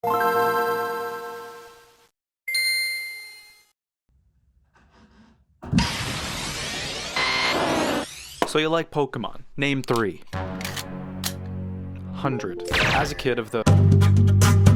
So you like Pokemon? Name 3. 100. As a kid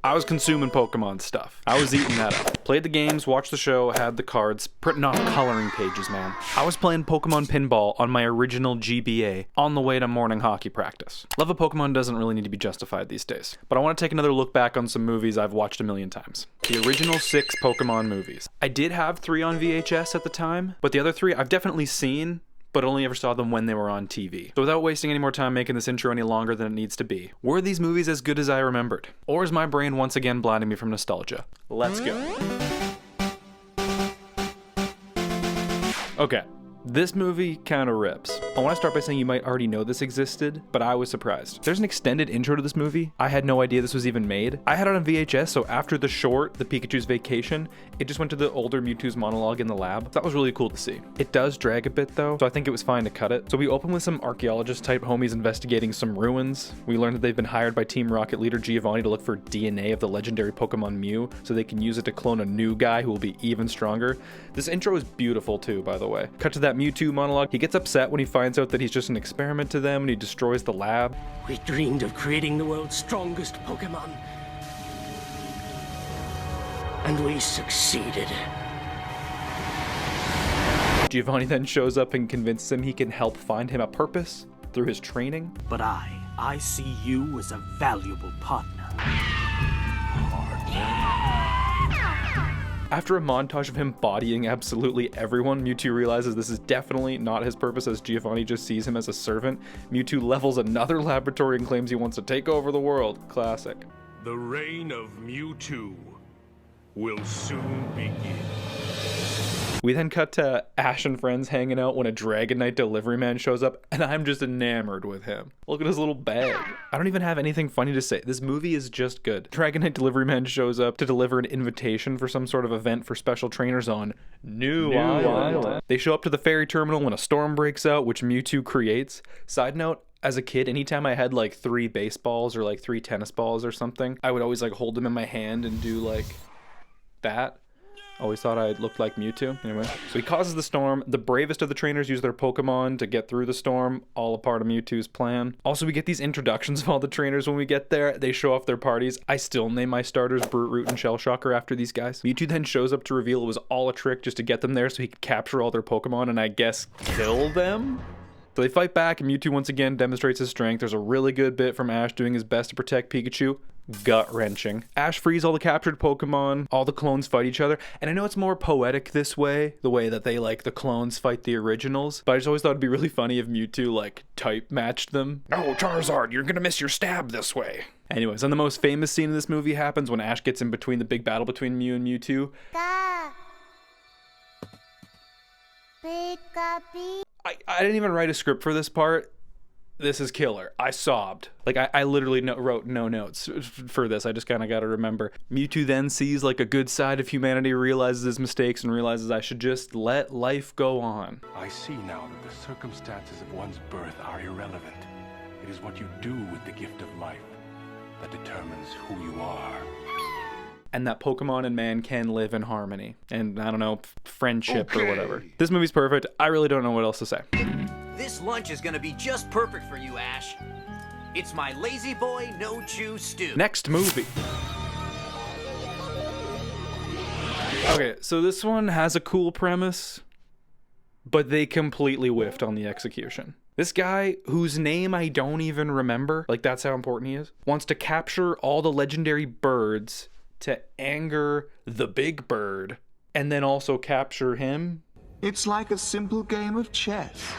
I was consuming Pokemon stuff. I was eating that up. Played the games, watched the show, had the cards, printing off coloring pages, man. I was playing Pokemon Pinball on my original GBA on the way to morning hockey practice. Love of Pokemon doesn't really need to be justified these days. But I want to take another look back on some movies I've watched a million times. The original 6 Pokemon movies. I did have 3 on VHS at the time, but the other 3 I've definitely seen, but only ever saw them when they were on TV. So without wasting any more time making this intro any longer than it needs to be, were these movies as good as I remembered? Or is my brain once again blinding me from nostalgia? Let's go. Okay. This movie kinda rips. I want to start by saying you might already know this existed, but I was surprised. There's an extended intro to this movie. I had no idea this was even made. I had it on VHS, so after the short, The Pikachu's Vacation, it just went to the older Mewtwo's monologue in the lab. That was really cool to see. It does drag a bit though, so I think it was fine to cut it. So we open with some archaeologist type homies investigating some ruins. We learn that they've been hired by Team Rocket leader Giovanni to look for DNA of the legendary Pokemon Mew, so they can use it to clone a new guy who will be even stronger. This intro is beautiful too, by the way. Cut to that Mewtwo monologue. He gets upset when he finds out that he's just an experiment to them and he destroys the lab. We dreamed of creating the world's strongest Pokemon. And we succeeded. Giovanni then shows up and convinces him he can help find him a purpose through his training. But I see you as a valuable partner. After a montage of him bodying absolutely everyone, Mewtwo realizes this is definitely not his purpose as Giovanni just sees him as a servant. Mewtwo levels another laboratory and claims he wants to take over the world. Classic. The reign of Mewtwo will soon begin. We then cut to Ash and friends hanging out when a Dragonite delivery man shows up, and I'm just enamored with him. Look at his little bag. I don't even have anything funny to say. This movie is just good. Dragonite delivery man shows up to deliver an invitation for some sort of event for special trainers on New Island. They show up to the ferry terminal when a storm breaks out, which Mewtwo creates. Side note, as a kid, anytime I had like 3 baseballs or like 3 tennis balls or something, I would always like hold them in my hand and do like that. Always thought I looked like Mewtwo. Anyway, so he causes the storm. The bravest of the trainers use their Pokemon to get through the storm, all a part of Mewtwo's plan. Also, we get these introductions of all the trainers when we get there. They show off their parties. I still name my starters Brute Root and Shell Shocker after these guys. Mewtwo then shows up to reveal it was all a trick just to get them there so he could capture all their Pokemon and I guess kill them? So they fight back and Mewtwo once again demonstrates his strength. There's a really good bit from Ash doing his best to protect Pikachu. Gut-wrenching. Ash frees all the captured Pokemon, all the clones fight each other, and I know it's more poetic this way, the way that they like the clones fight the originals, but I just always thought it'd be really funny if Mewtwo like type matched them. Oh, Charizard, you're gonna miss your stab this way. Anyways, and the most famous scene in this movie happens when Ash gets in between the big battle between Mew and Mewtwo. I didn't even write a script for this part. This is killer. I sobbed. Like, I literally wrote no notes for this. I just kind of got to remember. Mewtwo then sees, like, a good side of humanity, realizes his mistakes, and realizes I should just let life go on. I see now that the circumstances of one's birth are irrelevant. It is what you do with the gift of life that determines who you are. And that Pokemon and man can live in harmony. And, I don't know, friendship or whatever. This movie's perfect. I really don't know what else to say. This lunch is gonna be just perfect for you, Ash. It's my lazy boy no-chew stew. Next movie. Okay, so this one has a cool premise, but they completely whiffed on the execution. This guy, whose name I don't even remember, like that's how important he is, wants to capture all the legendary birds to anger the big bird, and then also capture him. It's like a simple game of chess.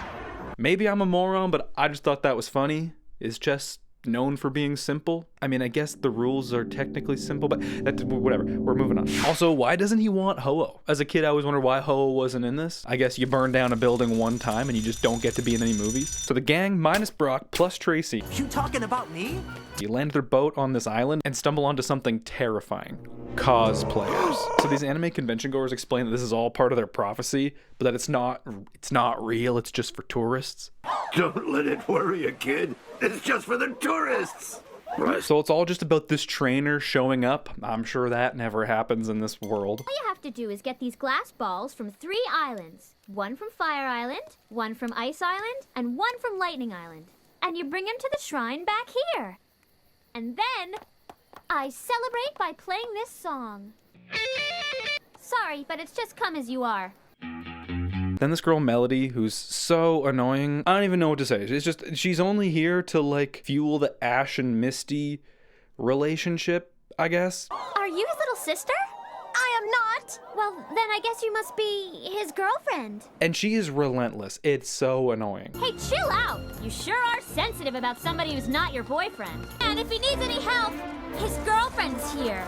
Maybe I'm a moron, but I just thought that was funny. Is chess known for being simple? I mean, I guess the rules are technically simple, but whatever. We're moving on. Also, why doesn't he want Ho-Oh? As a kid, I always wondered why Ho-Oh wasn't in this. I guess you burn down a building one time and you just don't get to be in any movies. So the gang, minus Brock, plus Tracy. You talking about me? You land their boat on this island and stumble onto something terrifying. Cosplayers. So these anime convention goers explain that this is all part of their prophecy, but that it's not real, it's just for tourists. Don't let it worry you, kid. It's just for the tourists. So it's all just about this trainer showing up. I'm sure that never happens in this world. All you have to do is get these glass balls from 3 islands. One from Fire Island, one from Ice Island, and one from Lightning Island. And you bring them to the shrine back here. And then I celebrate by playing this song. Sorry, but it's just come as you are. Then this girl Melody, who's so annoying. I don't even know what to say. It's just, she's only here to like fuel the Ash and Misty relationship, I guess. Are you his little sister? I am not. Well, then I guess you must be his girlfriend. And she is relentless. It's so annoying. Hey, chill out. You sure are sensitive about somebody who's not your boyfriend. And if he needs any help, his girlfriend's here.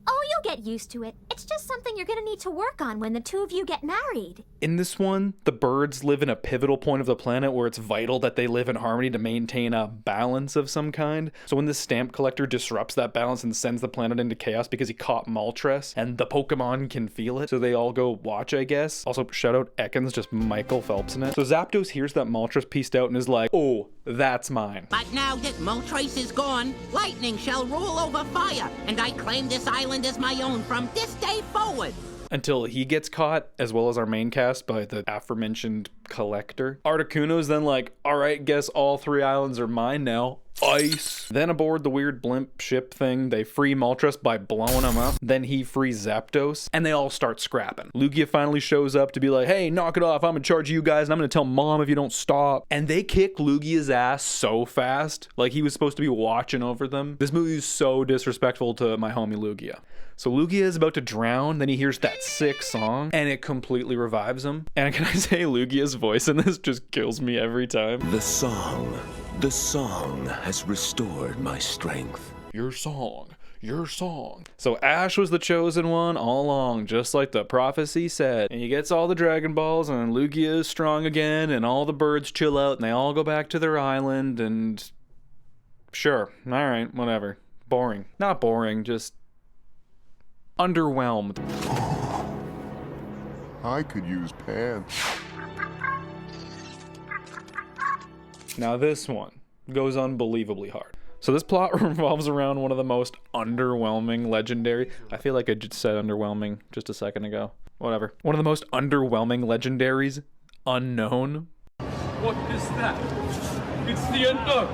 Oh, you'll get used to it. It's just something you're gonna need to work on when the two of you get married. In this one, the birds live in a pivotal point of the planet where it's vital that they live in harmony to maintain a balance of some kind. So when this stamp collector disrupts that balance and sends the planet into chaos because he caught Moltres, and the Pokemon can feel it, so they all go watch, I guess. Also, shout out Ekans, just Michael Phelps in it. So Zapdos hears that Moltres pieced out and is like, oh, that's mine. But now that Moltres is gone, lightning shall rule over fire, and I claim this island as my own from this day forward. Until he gets caught, as well as our main cast, by the aforementioned collector. Articuno's then like, all right, guess all 3 islands are mine now. Ice. Then aboard the weird blimp ship thing, they free Moltres by blowing him up. Then he frees Zapdos, and they all start scrapping. Lugia finally shows up to be like, hey, knock it off, I'm in charge of you guys, and I'm gonna tell Mom if you don't stop. And they kick Lugia's ass so fast, like he was supposed to be watching over them. This movie is so disrespectful to my homie Lugia. So Lugia is about to drown, then he hears that sick song, and it completely revives him. And can I say, Lugia's voice in this just kills me every time. The song has restored my strength. Your song. So Ash was the chosen one all along, just like the prophecy said. And he gets all the Dragon Balls, and Lugia is strong again, and all the birds chill out, and they all go back to their island, and sure, alright, whatever. Boring. Not boring, just underwhelmed. I could use pants. Now this one goes unbelievably hard. So this plot revolves around one of the most underwhelming legendary. I feel like I just said underwhelming just a second ago. Whatever. One of the most underwhelming legendaries, Unknown. What is that? It's the Ender.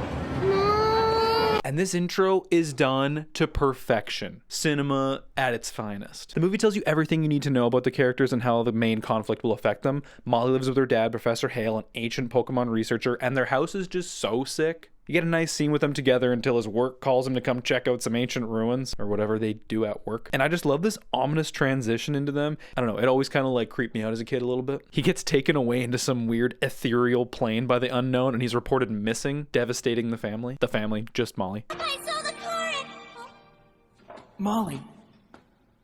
And this intro is done to perfection. Cinema at its finest. The movie tells you everything you need to know about the characters and how the main conflict will affect them. Molly lives with her dad, Professor Hale, an ancient Pokemon researcher, and their house is just so sick. You get a nice scene with them together until his work calls him to come check out some ancient ruins, or whatever they do at work. And I just love this ominous transition into them. I don't know, it always kind of like creeped me out as a kid a little bit. He gets taken away into some weird ethereal plane by the Unknown, and he's reported missing, devastating the family. The family, just Molly. I saw the current! Molly.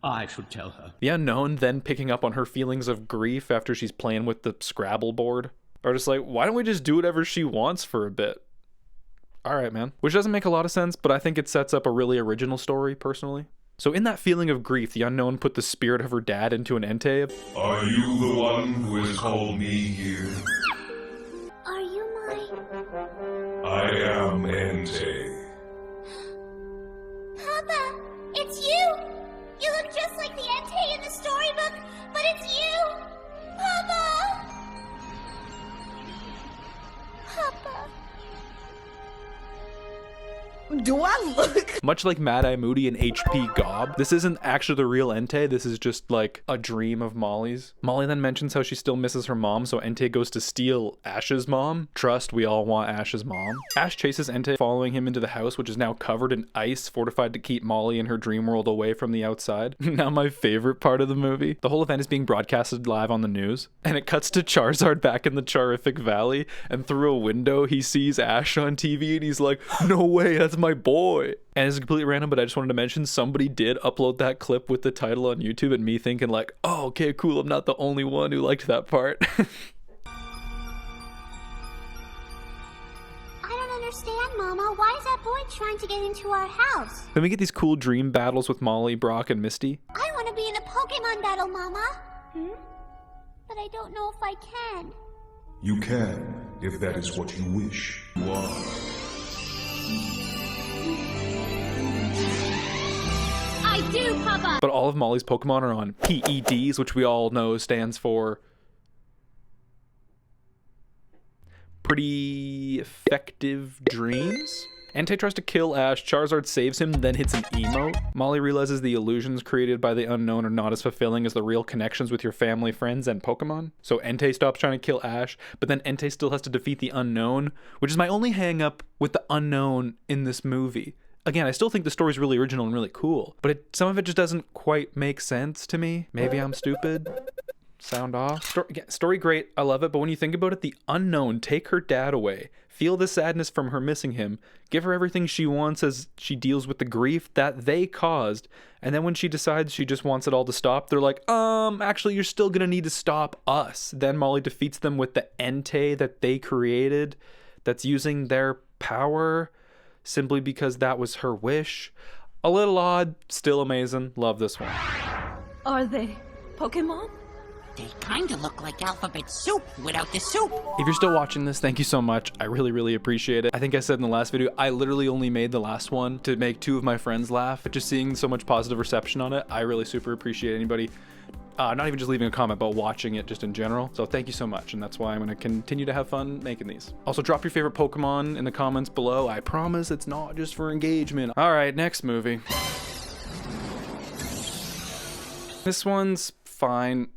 I should tell her. The Unknown then picking up on her feelings of grief after she's playing with the Scrabble board. Or just like, why don't we just do whatever she wants for a bit? All right, man. Which doesn't make a lot of sense, but I think it sets up a really original story, personally. So in that feeling of grief, the Unknown put the spirit of her dad into an Entei. Are you the one who has called me here? Are you I am Entei. Papa, it's you! You look just like the Entei in the storybook, but it's you! Papa! Papa. Do I look? Much like Mad Eye Moody and HP Gob, this isn't actually the real Entei, this is just like a dream of Molly's. Molly then mentions how she still misses her mom, so Entei goes to steal Ash's mom. Trust, we all want Ash's mom. Ash chases Entei, following him into the house, which is now covered in ice, fortified to keep Molly and her dream world away from the outside. Now my favorite part of the movie. The whole event is being broadcasted live on the news, and it cuts to Charizard back in the Charific Valley, and through a window he sees Ash on TV, and he's like, no way, that's my boy. And it's completely random, but I just wanted to mention somebody did upload that clip with the title on YouTube, and me thinking like, oh, okay, cool, I'm not the only one who liked that part. I don't understand, Mama. Why is that boy trying to get into our house? Then we get these cool dream battles with Molly, Brock, and Misty. I want to be in a Pokemon battle, Mama. But I don't know if I can. You can, if that is what you wish. You are. I do, Papa! But all of Molly's Pokemon are on PEDs, which we all know stands for pretty effective dreams. Entei tries to kill Ash, Charizard saves him, then hits an emote. Molly realizes the illusions created by the unknown are not as fulfilling as the real connections with your family, friends, and Pokemon. So Entei stops trying to kill Ash, but then Entei still has to defeat the unknown, which is my only hang up with the unknown in this movie. Again, I still think the story's really original and really cool, but some of it just doesn't quite make sense to me. Maybe I'm stupid. Sound off. Story great, I love it, but when you think about it, the unknown take her dad away, feel the sadness from her missing him, give her everything she wants as she deals with the grief that they caused, and then when she decides she just wants it all to stop, they're like, actually you're still gonna need to stop us. Then Molly defeats them with the Entei that they created that's using their power simply because that was her wish. A little odd, still amazing, love this one. Are they Pokemon? They kind of look like alphabet soup without the soup. If you're still watching this, thank you so much. I really, really appreciate it. I think I said in the last video, I literally only made the last one to make 2 of my friends laugh. But just seeing so much positive reception on it, I really super appreciate anybody not even just leaving a comment, but watching it just in general. So thank you so much, and that's why I'm going to continue to have fun making these. Also, drop your favorite Pokemon in the comments below. I promise it's not just for engagement. All right, next movie. This one's fine.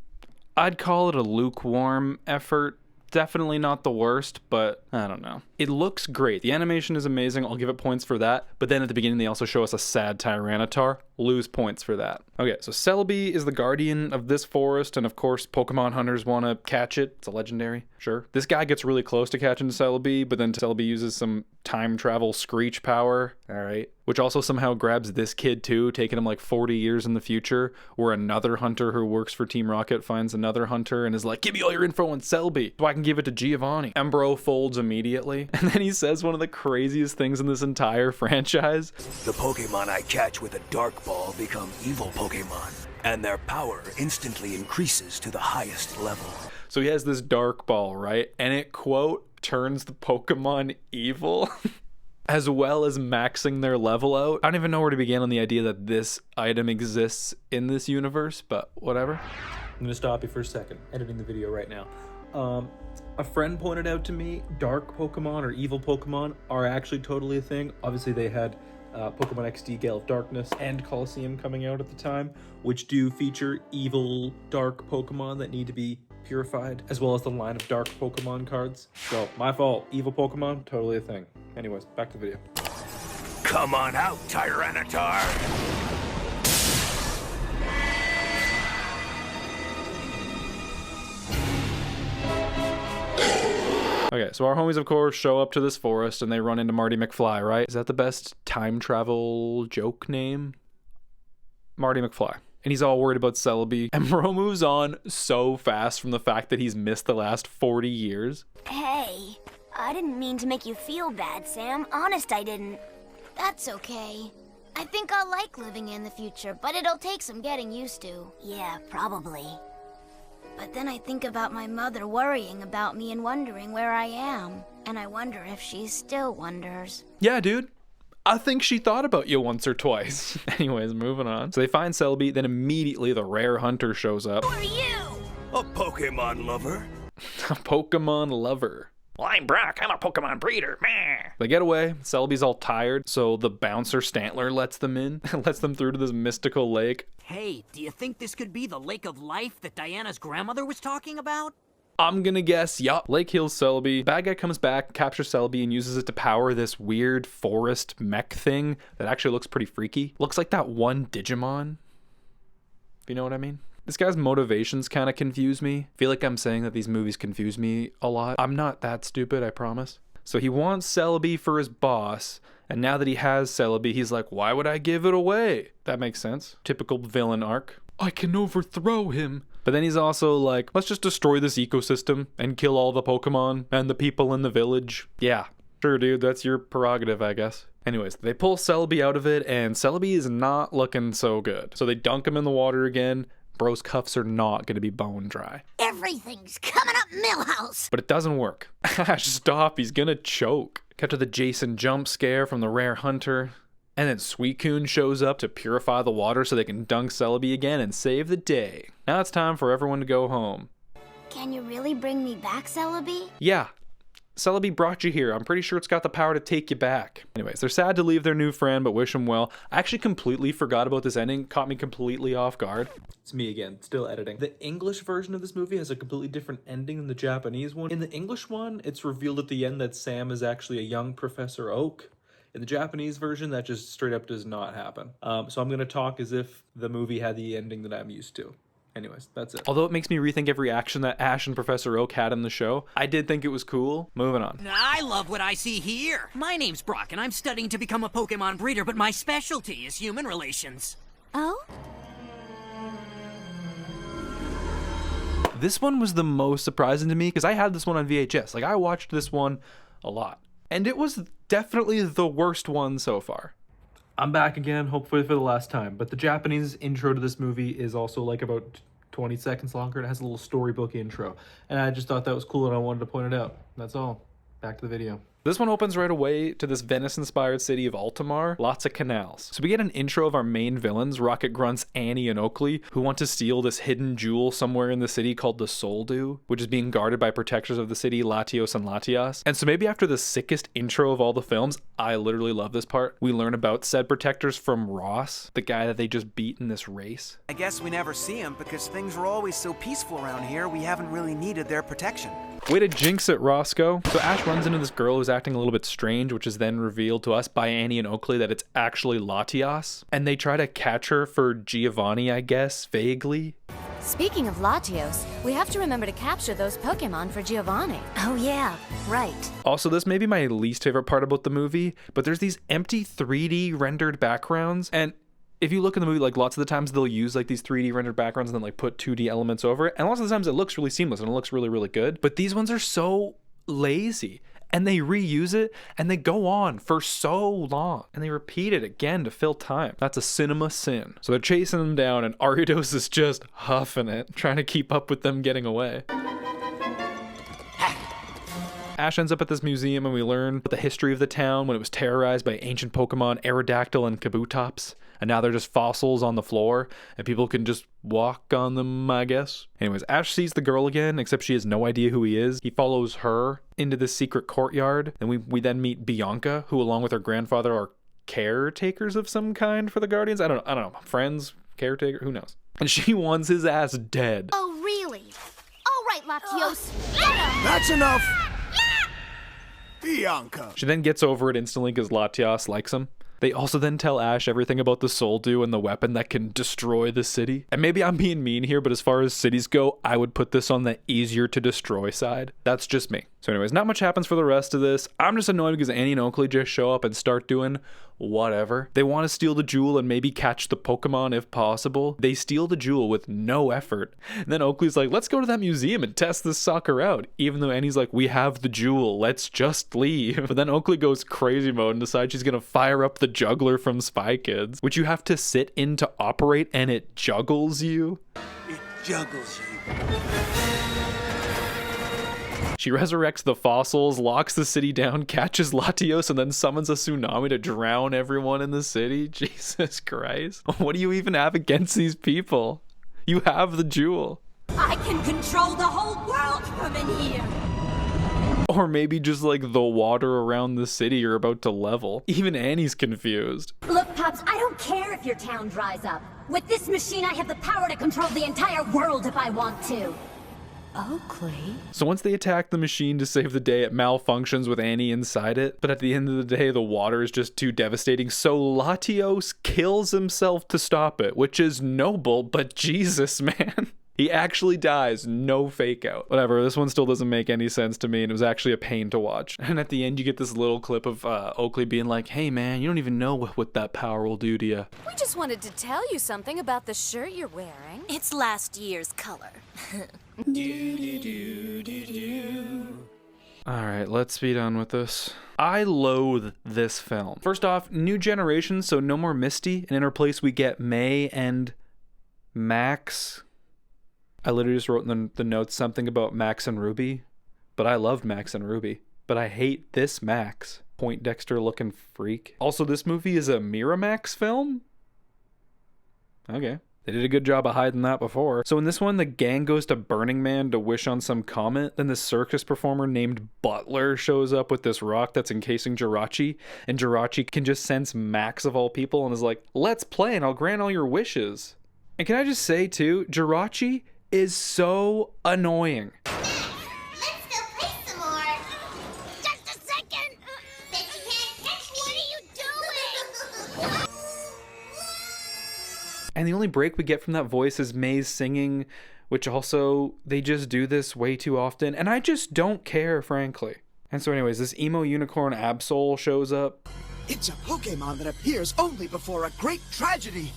I'd call it a lukewarm effort. Definitely not the worst, but I don't know. It looks great. The animation is amazing. I'll give it points for that. But then at the beginning, they also show us a sad Tyranitar. Lose points for that. Okay, so Celebi is the guardian of this forest, and of course, Pokemon hunters want to catch it. It's a legendary, sure. This guy gets really close to catching Celebi, but then Celebi uses some time travel screech power, all right, which also somehow grabs this kid too, taking him like 40 years in the future, where another hunter who works for Team Rocket finds another hunter and is like, give me all your info on Celebi so I can give it to Giovanni. Umbro folds immediately, and then he says one of the craziest things in this entire franchise. The Pokemon I catch with a Dark Ball become evil Pokemon, and their power instantly increases to the highest level. So he has this Dark Ball, right? And it, quote, turns the Pokemon evil, as well as maxing their level out. I don't even know where to begin on the idea that this item exists in this universe, but whatever. I'm gonna stop you for a second, editing the video right now. A friend pointed out to me, dark Pokemon or evil Pokemon are actually totally a thing. Obviously they had Pokemon XD Gale of Darkness and Coliseum coming out at the time, which do feature evil dark Pokemon that need to be purified, as well as the line of dark Pokemon cards. So, my fault. Evil Pokemon, totally a thing. Anyways, back to the video. Come on out, Tyranitar! Okay, so our homies, of course, show up to this forest and they run into Marty McFly, right? Is that the best time travel joke name? Marty McFly. And he's all worried about Celebi. And Bro moves on so fast from the fact that he's missed the last 40 years. Hey, I didn't mean to make you feel bad, Sam. Honest, I didn't. That's okay. I think I'll like living in the future, but it'll take some getting used to. Yeah, probably. But then I think about my mother worrying about me and wondering where I am. And I wonder if she still wonders. Yeah, dude. I think she thought about you once or twice. Anyways, moving on. So they find Celebi, then immediately the rare hunter shows up. Who are you? A Pokemon lover. A Pokemon lover. Well, I'm Brock. I'm a Pokemon breeder. Meh. They get away. Celebi's all tired, so the bouncer Stantler lets them in, lets them through to this mystical lake. Hey, do you think this could be the Lake of Life that Diana's grandmother was talking about? I'm gonna guess, yup. Lake heals Celebi. Bad guy comes back, captures Celebi, and uses it to power this weird forest mech thing that actually looks pretty freaky. Looks like that one Digimon. If you know what I mean? This guy's motivations kind of confuse me. I feel like I'm saying that these movies confuse me a lot. I'm not that stupid, I promise. So he wants Celebi for his boss, and now that he has Celebi, he's like, why would I give it away? That makes sense. Typical villain arc. I can overthrow him. But then he's also like, let's just destroy this ecosystem and kill all the Pokemon and the people in the village. Yeah, sure, dude, that's your prerogative, I guess. Anyways, they pull Celebi out of it, and Celebi is not looking so good. So they dunk him in the water again. Bro's cuffs are not going to be bone dry. Everything's coming up Millhouse. But it doesn't work. Stop, he's going to choke. Cut to the Jason jump scare from the rare hunter. And then Suicune shows up to purify the water so they can dunk Celebi again and save the day. Now it's time for everyone to go home. Can you really bring me back, Celebi? Yeah, Celebi brought you here. I'm pretty sure it's got the power to take you back. Anyways, they're sad to leave their new friend, but wish him well. I actually completely forgot about this ending. Caught me completely off guard. It's me again, still editing. The English version of this movie has a completely different ending than the Japanese one. In the English one, it's revealed at the end that Sam is actually a young Professor Oak. In the Japanese version, that just straight up does not happen. So I'm going to talk as if the movie had the ending that I'm used to. Anyways, that's it. Although it makes me rethink every action that Ash and Professor Oak had in the show, I did think it was cool. Moving on. I love what I see here. My name's Brock, and I'm studying to become a Pokemon breeder, but my specialty is human relations. Oh? This one was the most surprising to me because I had this one on VHS. Like, I watched this one a lot. And it was definitely the worst one so far. I'm back again, hopefully for the last time. But the Japanese intro to this movie is also like about 20 seconds longer. It has a little storybook intro. And I just thought that was cool and I wanted to point it out. That's all. Back to the video. This one opens right away to this Venice-inspired city of Altamar. Lots of canals. So we get an intro of our main villains, Rocket Grunts Annie and Oakley, who want to steal this hidden jewel somewhere in the city called the Soul Dew, which is being guarded by protectors of the city, Latios and Latias. And so maybe after the sickest intro of all the films, I literally love this part, we learn about said protectors from Ross, the guy that they just beat in this race. I guess we never see him because things were always so peaceful around here, we haven't really needed their protection. Way to jinx it, Roscoe. So Ash runs into this girl who's acting a little bit strange, which is then revealed to us by Annie and Oakley that it's actually Latias. And they try to catch her for Giovanni, I guess, vaguely. Speaking of Latios, we have to remember to capture those Pokemon for Giovanni. Oh yeah, right. Also, this may be my least favorite part about the movie, but there's these empty 3D rendered backgrounds, and if you look in the movie, like lots of the times they'll use like these 3D rendered backgrounds and then like put 2D elements over it. And lots of the times it looks really seamless and it looks really, really good. But these ones are so lazy and they reuse it and they go on for so long and they repeat it again to fill time. That's a cinema sin. So they're chasing them down and Ariados is just huffing it, trying to keep up with them getting away. Ash ends up at this museum and we learn the history of the town when it was terrorized by ancient Pokemon Aerodactyl and Kabutops. And now they're just fossils on the floor and people can just walk on them, I guess. Anyways, Ash sees the girl again, except she has no idea who he is. He follows her into this secret courtyard. And we then meet Bianca, who along with her grandfather are caretakers of some kind for the Guardians. I don't know. Friends, caretaker, who knows? And she wants his ass dead. Oh, really? All right, Latios. Get him! That's enough! Bianca. She then gets over it instantly because Latias likes him. They also then tell Ash everything about the Soul Dew and the weapon that can destroy the city. And maybe I'm being mean here, but as far as cities go, I would put this on the easier to destroy side. That's just me. So anyways, not much happens for the rest of this. I'm just annoyed because Annie and Oakley just show up and start doing whatever. They want to steal the jewel and maybe catch the Pokemon if possible. They steal the jewel with no effort. And then Oakley's like, let's go to that museum and test this sucker out. Even though Annie's like, we have the jewel, let's just leave. But then Oakley goes crazy mode and decides she's gonna fire up the juggler from Spy Kids, which you have to sit in to operate and it juggles you. It juggles you. She resurrects the fossils, locks the city down, catches Latios, and then summons a tsunami to drown everyone in the city. Jesus Christ. What do you even have against these people? You have the jewel. I can control the whole world from in here. Or maybe just like the water around the city are about to level. Even Annie's confused. Look, Pops, I don't care if your town dries up. With this machine, I have the power to control the entire world if I want to. Oakley? So once they attack the machine to save the day, it malfunctions with Annie inside it. But at the end of the day, the water is just too devastating. So Latios kills himself to stop it, which is noble, but Jesus, man. He actually dies, no fake out. Whatever, this one still doesn't make any sense to me, and it was actually a pain to watch. And at the end, you get this little clip of Oakley being like, hey man, you don't even know what that power will do to you. We just wanted to tell you something about the shirt you're wearing. It's last year's color. Alright, let's be done with this. I loathe this film. First off, new generation, so no more Misty, and in her place we get May and Max. I literally just wrote in the notes something about Max and Ruby, but I loved Max and Ruby. But I hate this Max. Poindexter looking freak. Also, this movie is a Miramax film? Okay. They did a good job of hiding that before. So in this one, the gang goes to Burning Man to wish on some comet. Then this circus performer named Butler shows up with this rock that's encasing Jirachi. And Jirachi can just sense Max of all people and is like, let's play and I'll grant all your wishes. And can I just say too, Jirachi is so annoying. And the only break we get from that voice is May's singing, which also, they just do this way too often. And I just don't care, frankly. And so anyways, this emo unicorn Absol shows up. It's a Pokemon that appears only before a great tragedy.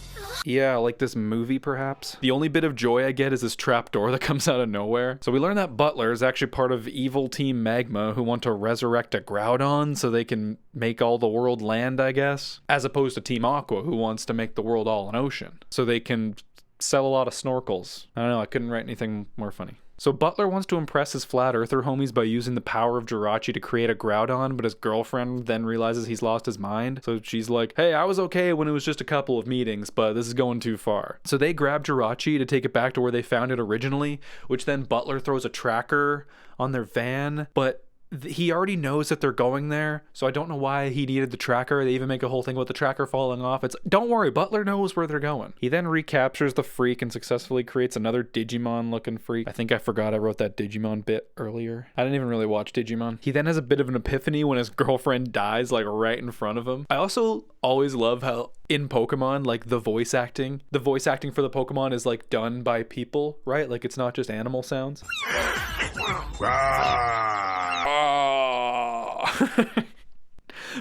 Yeah, like this movie, perhaps. The only bit of joy I get is this trapdoor that comes out of nowhere. So we learn that Butler is actually part of evil Team Magma who want to resurrect a Groudon so they can make all the world land, I guess. As opposed to Team Aqua, who wants to make the world all an ocean. So they can sell a lot of snorkels. I don't know, I couldn't write anything more funny. So Butler wants to impress his flat earther homies by using the power of Jirachi to create a Groudon, but his girlfriend then realizes he's lost his mind. So she's like, hey, I was okay when it was just a couple of meetings, but this is going too far. So they grab Jirachi to take it back to where they found it originally, which then Butler throws a tracker on their van, but he already knows that they're going there, so I don't know why he needed the tracker. They even make a whole thing about the tracker falling off. It's, don't worry, Butler knows where they're going. He then recaptures the freak and successfully creates another Digimon-looking freak. I think I forgot I wrote that Digimon bit earlier. I didn't even really watch Digimon. He then has a bit of an epiphany when his girlfriend dies, like, right in front of him. I also always love how in Pokemon, like, the voice acting for the Pokemon is, like, done by people, right? Like, it's not just animal sounds.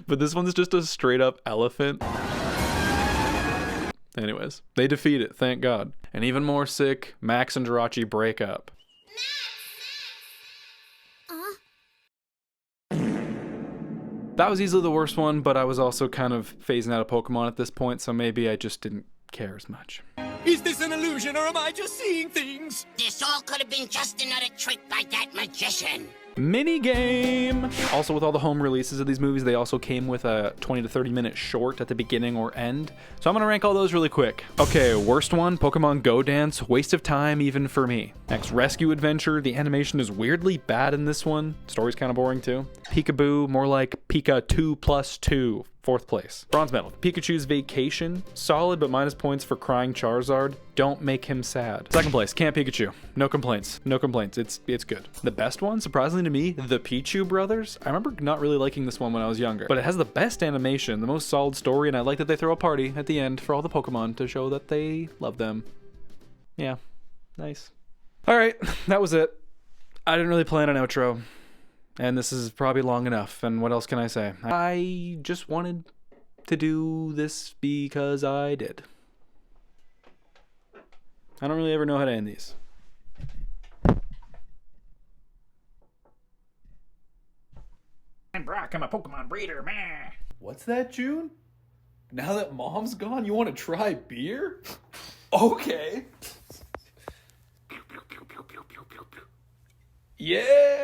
But this one's just a straight up elephant. Anyways, they defeat it, thank God. And even more sick, Max and Jirachi break up. That was easily the worst one, but I was also kind of phasing out of Pokemon at this point, so maybe I just didn't care as much. Is this an illusion or am I just seeing things? This all could have been just another trick by that magician. Mini game. Also, with all the home releases of these movies, they also came with a 20 to 30 minute short at the beginning or end. So I'm gonna rank all those really quick. Okay, worst one, Pokemon Go Dance. Waste of time even for me. Next, Rescue Adventure. The animation is weirdly bad in this one. Story's kind of boring too. Peekaboo, more like Pika 2+2. 4th place. Bronze medal. Pikachu's Vacation. Solid, but minus points for crying Charizard. Don't make him sad. 2nd place. Camp Pikachu. No complaints. No complaints. It's good. The best one, surprisingly to me, the Pichu Brothers. I remember not really liking this one when I was younger, but it has the best animation, the most solid story, and I like that they throw a party at the end for all the Pokemon to show that they love them. Yeah. Nice. All right. That was it. I didn't really plan an outro. And this is probably long enough, and what else can I say? I just wanted to do this because I did. I don't really ever know how to end these. I'm Brock, I'm a Pokemon breeder, meh. What's that, June? Now that Mom's gone, you want to try beer? Okay. Yeah!